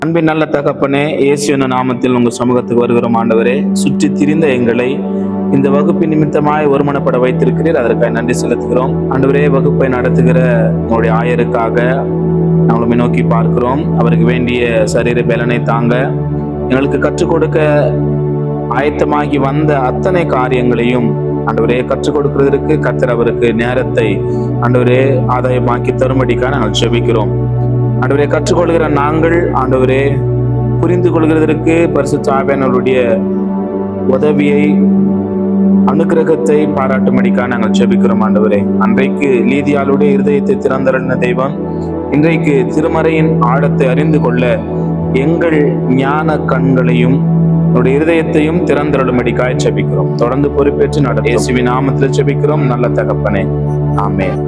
அன்பின் நல்ல தகப்பனே, இயேசு என்னும் நாமத்தில் உங்கள் சமூகத்துக்கு வருகிறோம். ஆண்டவரே, சுற்றி திரிந்த எங்களை இந்த வகுப்பின் நிமித்தமாய் ஒருமனப்பட வைத்திருக்கிறீர். அதற்காக நன்றி செலுத்துகிறோம். ஆண்டவரே, வகுப்பை நடத்துகிற உங்களுடைய ஆயருக்காக நம்மளை நோக்கி பார்க்கிறோம். அவருக்கு வேண்டிய சரீர பலனை தாங்க, எங்களுக்கு கற்றுக் கொடுக்க ஆயத்தமாகி வந்த அத்தனை காரியங்களையும் ஆண்டவரே கற்றுக் கொடுக்கிறதற்கு கர்த்தர் அவருக்கு நேரத்தை ஆண்டவரே ஆதாயமாக்கி தரும்படிக்காக நாங்கள் ஜெபிக்கிறோம். ஆண்டவரே, கற்றுக்கொள்கிற நாங்கள் ஆண்டவரே புரிந்து கொள்கிறதற்கு பரிசுத்த ஆவியானவருடைய உதவியை அனுக்கிரகத்தை பாராட்டும்படிக்காக நாங்கள் ஜெபிக்கிறோம். ஆண்டவரே, அன்றைக்கு லீதியாளுடைய இருதயத்தை திறந்தருளின தெய்வம் இன்றைக்கு திருமறையின் ஆழத்தை அறிந்து கொள்ள எங்கள் ஞான கண்களையும் உங்களுடைய இருதயத்தையும் திறந்தருளும்படிக்காக ஜெபிக்கிறோம். தொடர்ந்து பொறுப்பேற்று நடத்தும் இயேசுவின் நாமத்தில் ஜெபிக்கிறோம் நல்ல தகப்பனே, ஆமென்.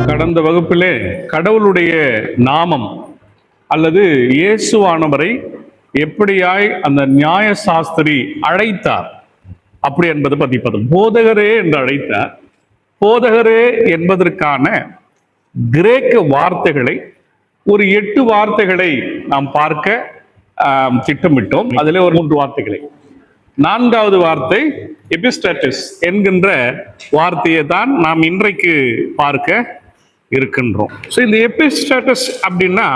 கடந்த வகுப்பிலே கடவுளுடைய நாமம் அல்லது இயேசுவானவரை எப்படியாய் அந்த நியாய சாஸ்திரி அழைத்தார் அப்படி என்பது பற்றி பார்த்தோம். போதகரே என்று அழைத்தார். போதகரே என்பதற்கான கிரேக்க வார்த்தைகளை ஒரு 8 வார்த்தைகளை நாம் பார்க்க திட்டமிட்டோம். அதிலே ஒரு 3 வார்த்தைகளை. 4வது வார்த்தை எபிஸ்டாட்டிஸ் என்கின்ற வார்த்தையை தான் நாம் இன்றைக்கு பார்க்க இருக்கின்றோம். இந்த எபிஸ்டாட்டிஸ் அப்படின்னா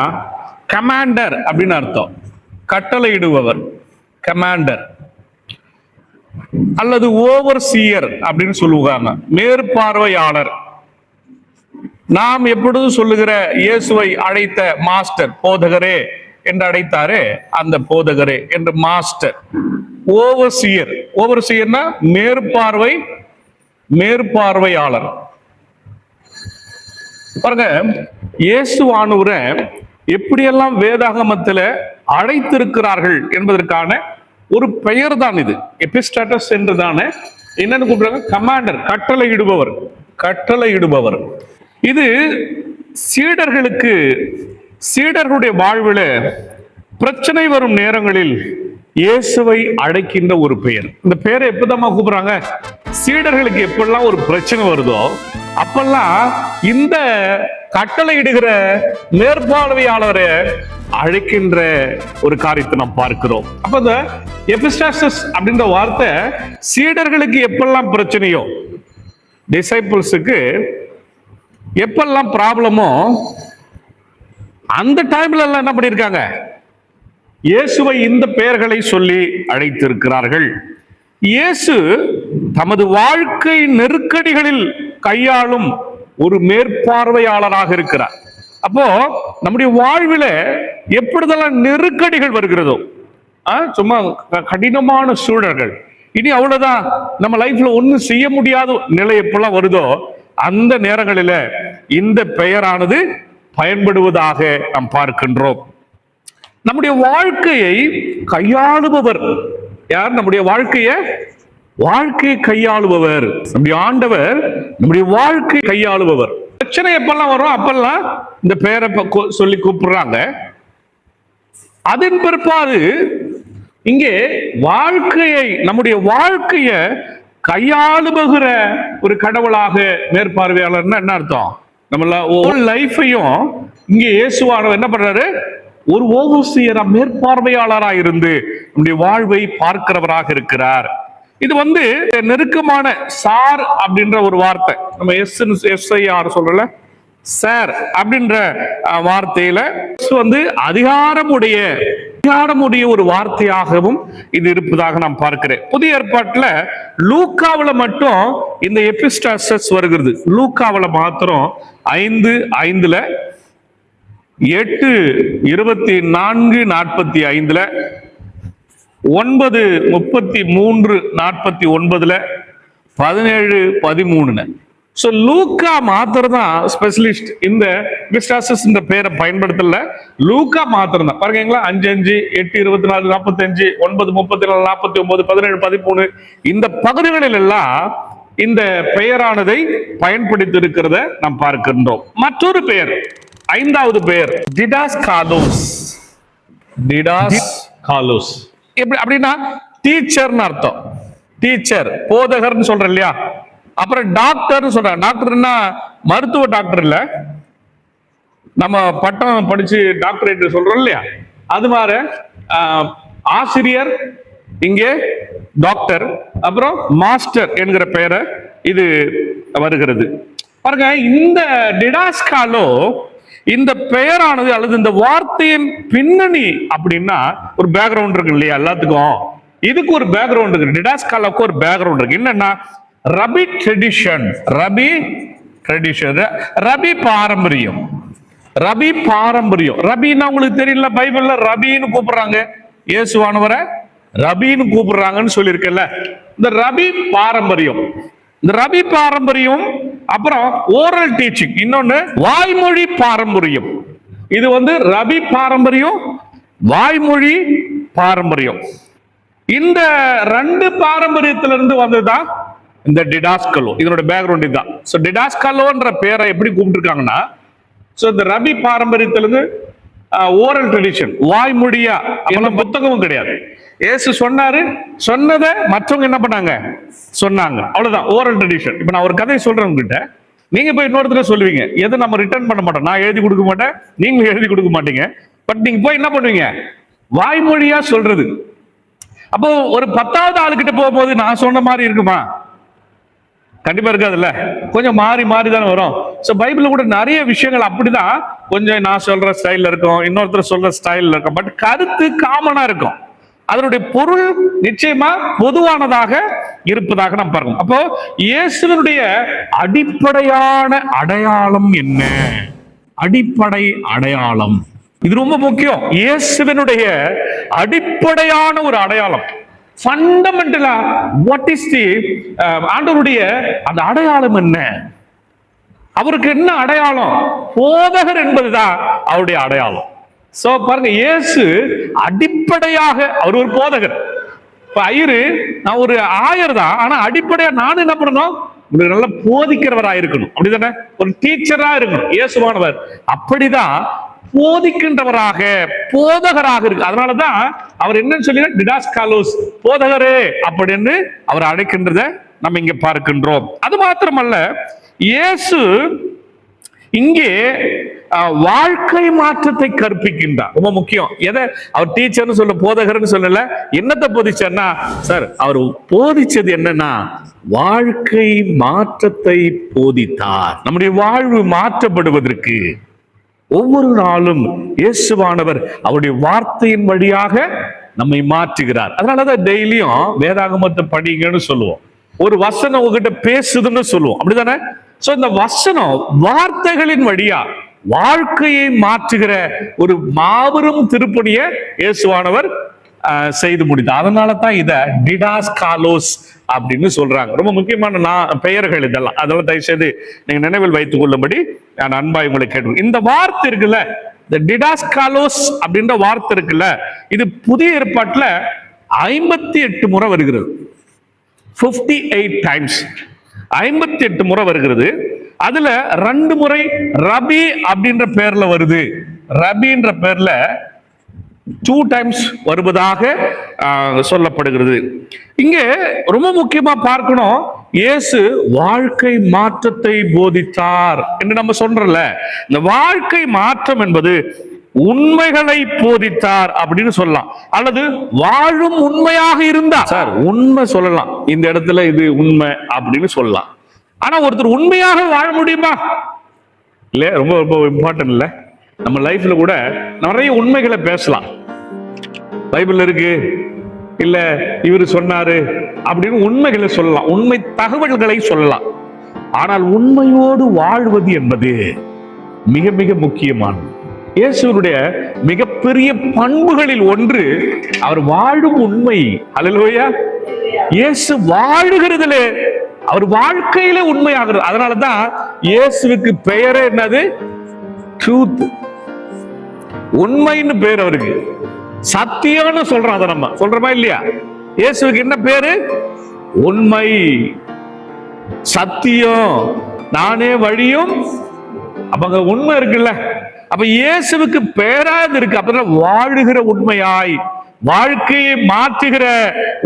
கமாண்டர் அப்படின்னு அர்த்தம். கட்டளையிடுபவர், கமாண்டர் அல்லது ஓவர்சியர் அப்படின்னு சொல்லுவாங்க, மேற்பார்வையாளர். நாம் எப்பொழுதும் சொல்லுகிற இயேசுவை அழைத்த மாஸ்டர், போதகரே என்று அழைத்தாரே, அந்த போதகரே என்று மாஸ்டர். ஓவர்சியர், ஓவர்சியர்னா மேற்பார்வையாளர். பாருங்க, இயேசுவானவரை எப்படியெல்லாம் வேதாகமத்தில் அழைத்திருக்கிறார்கள் என்பதற்கான ஒரு பெயர் தான் இது. எபிஸ்டாட்டஸ் என்றுதான என்னன்னு கூப்பிடுறாங்க? கமாண்டர், கட்டளையிடுபவர். இது சீடர்களுடைய வாழ்வில் பிரச்சனை வரும் நேரங்களில் இயேசுவை அழைக்கின்ற ஒரு பெயர். இந்த பெயரை எப்பதான் கூப்பிடுறாங்க? சீடர்களுக்கு எப்பெல்லாம் ஒரு பிரச்சனை வருதோ அப்பெல்லாம் இந்த கட்டளையிடுகிற மேற்பார்வையாளரை அழைக்கின்ற ஒரு காரியத்தை நாம் பார்க்கிறோம். அப்ப இந்த எபிஸ்டாட்டஸ் அப்படின்ற வார்த்தை சீடர்களுக்கு எப்பெல்லாம் பிரச்சனையோ, டிசைபிள்ஸுக்கு எப்பெல்லாம் ப்ராப்ளமோ, அந்த டைம்ல எல்லாம் என்ன பண்ணிருக்காங்க? இயேசுவை இந்த பெயர்களை சொல்லி அழைத்திருக்கிறார்கள். இயேசு தமது வாழ்க்கை நெருக்கடிகளில் கையாளும் ஒரு மேற்பார்வையாளராக இருக்கிறார். அப்போ நம்முடைய வாழ்வில் எப்படிதெல்லாம் நெருக்கடிகள் வருகிறதோ, சும்மா கடினமான சூழல்கள், இனி அவ்வளவுதான் நம்ம லைஃப்ல ஒன்னும் செய்ய முடியாத நிலை எப்பெல்லாம் வருதோ அந்த நேரங்களில இந்த பெயரானது பயன்படுவதாக நாம் பார்க்கின்றோம். நம்முடைய வாழ்க்கையை கையாளுபவர் யார்? நம்முடைய வாழ்க்கையை கையாளுபவர் நம்முடைய ஆண்டவர். நம்முடைய வாழ்க்கை கையாளுபவர். பிரச்சனை எப்பெல்லாம் வரும் அப்பெல்லாம் இந்த பெயரை சொல்லி கூப்பிடுறாங்க. அதன் பிற்பாடு இங்கே நம்முடைய வாழ்க்கையை கையாளுபகிற ஒரு கடவுளாக மேற்பார்வையாளர் என்ன அர்த்தம்? நம்ம லைஃபையும் இங்கே இயேசுவானவர் என்ன பண்றாரு? ஒரு ஓவர்சியரா, மேற்பார்வையாளராக இருந்து நம்முடைய வாழ்வை பார்க்கிறவராக இருக்கிறார். இது நெருக்கமான சார் அப்படின்ற ஒரு வார்த்தை. நம்ம SIR சொல்றல, சார் அப்படின்ற வார்த்தையில அதிகாரமுடைய ஒரு வார்த்தையாகவும் இது இருப்பதாக நாம் பார்க்கிறேன். புதிய ஏற்பாட்டுல லூக்காவில மட்டும் இந்த எபிஸ்டாட்டஸ் வருகிறது. லூக்காவில மாத்திரம் 5:5, 8:24-45, 9:33-49, 17:13. லூக்கா மாத்திரம் தான் ஸ்பெஷலிஸ்ட் இந்த எபிஸ்டாட்டஸ் இந்த பெயரை பயன்படுத்தல. லூக்கா மாத்திரம் தான் பாருங்களா, 5:5, 8:24, 45, 9:34, 49, 17:13 இந்த பகுதிகளில் எல்லாம் இந்த பெயரானதை பயன்படுத்தி இருக்கிறத நாம் பார்க்கின்றோம். மற்றொரு பெயர், 5வது பெயர் டிடாஸ்காலோஸ். டிடாஸ்காலோஸ் அப்படின்னா டீச்சர்னு அர்த்தம். டீச்சர், போதகர்னு சொல்றேன் இல்லையா. அப்புறம் டாக்டர்னு சொல்றாங்க. டாக்டர்னா மருத்துவ டாக்டர் இல்ல, நம்ம பட்டம் படிச்சு டாக்டரேட் சொல்றோம் இல்லையா, அது மாதிரி ஆசிரியர் இங்கே டாக்டர், அப்புறம் மாஸ்டர் என்கிற பெயரை இது வருகிறது. பாருங்க, இந்த டிடாஸ்காலோ இந்த பெயரானது அல்லது இந்த வார்த்தையின் பின்னணி அப்படின்னா ஒரு பேக்ரவுண்ட் இருக்கு இல்லையா எல்லாத்துக்கும். இதுக்கு ஒரு பேக்ரவுண்ட் இருக்கு, டிடாஸ்காலோக்கு ஒரு பேக்ரவுண்ட் இருக்கு. என்னன்னா ரபி ட்ரெடிஷன், ரபி பாரம்பரியம். ரபி பாரம்பரியம், ரபின்னா உங்களுக்கு தெரியல, பைபிள்ல ரபின்னு கூப்பிடுறாங்க, இயேசுவானவரை ரபின்னு கூப்பிடுறாங்கன்னு சொல்லியிருக்கல. இந்த ரபி பாரம்பரியம், இந்த ரபி பாரம்பரியம், அப்புறம் ஓரல் டீச்சிங், இன்னொன்னு வாய்மொழி பாரம்பரியம். இது ரபி பாரம்பரியம், வாய்மொழி பாரம்பரியம். இந்த ரெண்டு பாரம்பரியத்திலிருந்து வந்ததுதான் இந்த டிடாஸ்கலோ. இதனோட பேக்ரவுண்ட் இதுதான். சோ டிடாஸ்கலோன்ற பேரை எப்படி கூப்பிட்டுருக்காங்கன்னா, சோ இந்த ரபி பாரம்பரியத்திலிருந்து ஓரல் ட்ரெடிஷன், வாய்மொழியா, எல்லாம் புத்தகமும் கிடையாது. இயேசு சொன்னாரு, சொன்னதை மற்றவங்க என்ன பண்ணாங்க, சொன்னாங்க, அவ்வளவுதான் ஓரல் ட்ரெடிஷன். இப்ப நான் ஒரு கதையை சொல்றேன் உங்ககிட்ட, நீங்க போய் இன்னொருத்தர் சொல்லுவீங்க, எதை நம்ம ரிட்டர்ன் பண்ண மாட்டோம், நான் எழுதி கொடுக்க மாட்டேன், நீங்களும் எழுதி கொடுக்க மாட்டீங்க. பட் நீங்க போய் என்ன பண்ணுவீங்க, வாய்மொழியா சொல்றது. அப்போ ஒரு 10வது ஆளுகிட்ட போகும்போது நான் சொன்ன மாதிரி இருக்குமா? கண்டிப்பா இருக்காதுல்ல, கொஞ்சம் மாறி மாறி தானே வரும். சோ பைபிள்ல கூட நிறைய விஷயங்கள் அப்படிதான், கொஞ்சம் நான் சொல்ற ஸ்டைல்ல இருக்கும், இன்னொருத்தர் சொல்ற ஸ்டைல்ல இருக்கும், பட் கருத்து காமனா இருக்கும். அதனுடைய பொருள் நிச்சயமா பொதுவானதாக இருப்பதாக நாம் பார்க்கணும். அப்போ இயேசுவினுடைய அடிப்படையான அடையாளம் என்ன? அடிப்படை அடையாளம் இது ரொம்ப முக்கியம். இயேசுவினுடைய அடிப்படையான ஒரு அடையாளம், ஃபண்டமெண்டலா வாட் இஸ் தி ஆண்டவருடைய அந்த அடையாளம் என்ன? அவருக்கு என்ன அடையாளம்? போதகர் என்பதுதான் அவருடைய அடையாளம். சோ பாருங்க, இயேசு அடிப்படையாக அவர் ஒரு போதகர். இப்ப ஐயரு, நான் ஒரு ஆயர் தான், ஆனா அடிப்படையா நான் என்ன பண்ணணும், உங்களுக்கு நல்லா போதிக்கிறவரா இருக்கணும், அப்படிதானே? ஒரு டீச்சரா இருக்கணும். இயேசுவானவர் அப்படிதான் போதிக்கின்றவராக, போதகராக இருக்கு. அதனாலதான் அவர் என்னன்னு சொல்லி டிடாஸ்காலோஸ், போதகரே அப்படின்னு அவர் அழைக்கின்றத நம்ம இங்க பார்க்கின்றோம். அது மாத்திரமல்ல, இயேசு இங்கே வாழ்க்கை மாற்றத்தை கற்பிக்கின்றார். ரொம்ப முக்கியம். எதை அவர் டீச்சர்னு சொல்ல, போதகர்னு சொல்லல, என்னத்தை போதிச்சார்னா, சார் அவர் போதிச்சது என்னன்னா வாழ்க்கை மாற்றத்தை போதித்தார். நம்முடைய வாழ்வு மாற்றப்படுவதற்கு ஒவ்வொரு நாளும் இயேசுவானவர் அவருடைய வார்த்தையின் வழியாக நம்மை மாற்றுகிறார். அதனாலதான் டெய்லியும் வேதாகமத்தை படிங்கன்னு சொல்லுவோம், ஒரு வசனம் உங்ககிட்ட பேசுதுன்னு சொல்லுவோம், அப்படிதானே? சோ இந்த வசனம் வார்த்தைகளின் வழியா வாழ்க்கையை மாற்றுகிற ஒரு மாபெரும் திருப்பணியை இயேசுவானவர் செய்து முடித்தார். அதனால தான் இத டிடாஸ்காலோஸ் அப்படின்னு சொல்றாங்க. ரொம்ப முக்கியமான பெயர்கள் இதெல்லாம், அதெல்லாம் தயவு செய்து நீங்க நினைவில் வைத்துக் கொள்ளும்படி நான் அன்பாய் உங்களை கேட்கிறேன். இந்த வார்த்தை இருக்குல்ல, இந்த டிடாஸ்காலோஸ் அப்படின்ற வார்த்தை இருக்குல்ல, இது புதிய ஏற்பாட்டுல 58 முறை வருகிறது. 58 டைம்ஸ், 58 முறை வருகிறது. அதுல 2 முறை ரபி அப்படின்ற பேர்ல வருது. ரபின்ற பேர்ல 2 டைம்ஸ் வருவதாக சொல்லப்படுகிறது. இங்க ரொம்ப முக்கியமா பார்க்கணும், இயேசு வாழ்க்கை மாற்றத்தை போதித்தார் என்று நம்ம சொல்றோம்ல. இந்த வாழ்க்கை மாற்றம் என்பது உண்மைகளை போதித்தார் அப்படின்னு சொல்லலாம், அல்லது வாழும் உண்மையாக இருந்தா, சார் உண்மை சொல்லலாம், இந்த இடத்துல இது உண்மை அப்படின்னு சொல்லலாம். ஆனா ஒருத்தர் உண்மையாக வாழ முடியுமா? இல்ல, ரொம்ப ரொம்ப இம்பார்ட்டன்ட் இல்ல. நம்ம லைஃப்ல கூட நிறைய உண்மைகளை பேசலாம், பைபிள் இருக்கு, இல்ல இவரு சொன்னாரு அப்படின்னு உண்மைகளை சொல்லலாம், உண்மை தகவல்களை சொல்லலாம். ஆனால் உண்மையோடு வாழ்வது என்பது மிக மிக முக்கியமானது. இயேசுடைய மிகப்பெரிய பண்புகளில் ஒன்று அவர் வாழும் உண்மை. அல்லேலூயா. இயேசு வாழுகிறதுல, அவர் வாழ்க்கையில உண்மையாகிறது. அதனாலதான் இயேசுவுக்கு பெயரே என்னது? ட்ரூத், உண்மைன்னு பேர் அவருக்கு. சத்தியம்னு சொல்றோம், அதை நம்ம சொல்றோமா இல்லையா? இயேசுவுக்கு என்ன பேரு? உண்மை, சத்தியம், நானே வழியும். அப்ப உண்மை இருக்குல்ல, அப்ப இயேசுவுக்கு பேராது இருக்கு. அப்பதான் வாழுகிற உண்மையாய் வாழ்க்கையை மாற்றுகிற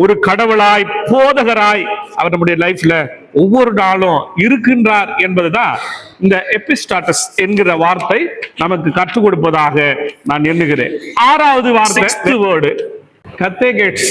ஒரு கடவுளாய், போதகராய் அவர் நம்முடைய லைஃப்ல ஒவ்வொரு நாளும் இருக்கின்றார் என்பதுதான் இந்த எபிஸ்டாட்டஸ் என்கிற வார்த்தை நமக்கு கற்றுக் கொடுப்பதாக நான் எண்ணுகிறேன். 6வது வார்த்தை, வேர்டு கத்தேகேட்ஸ்.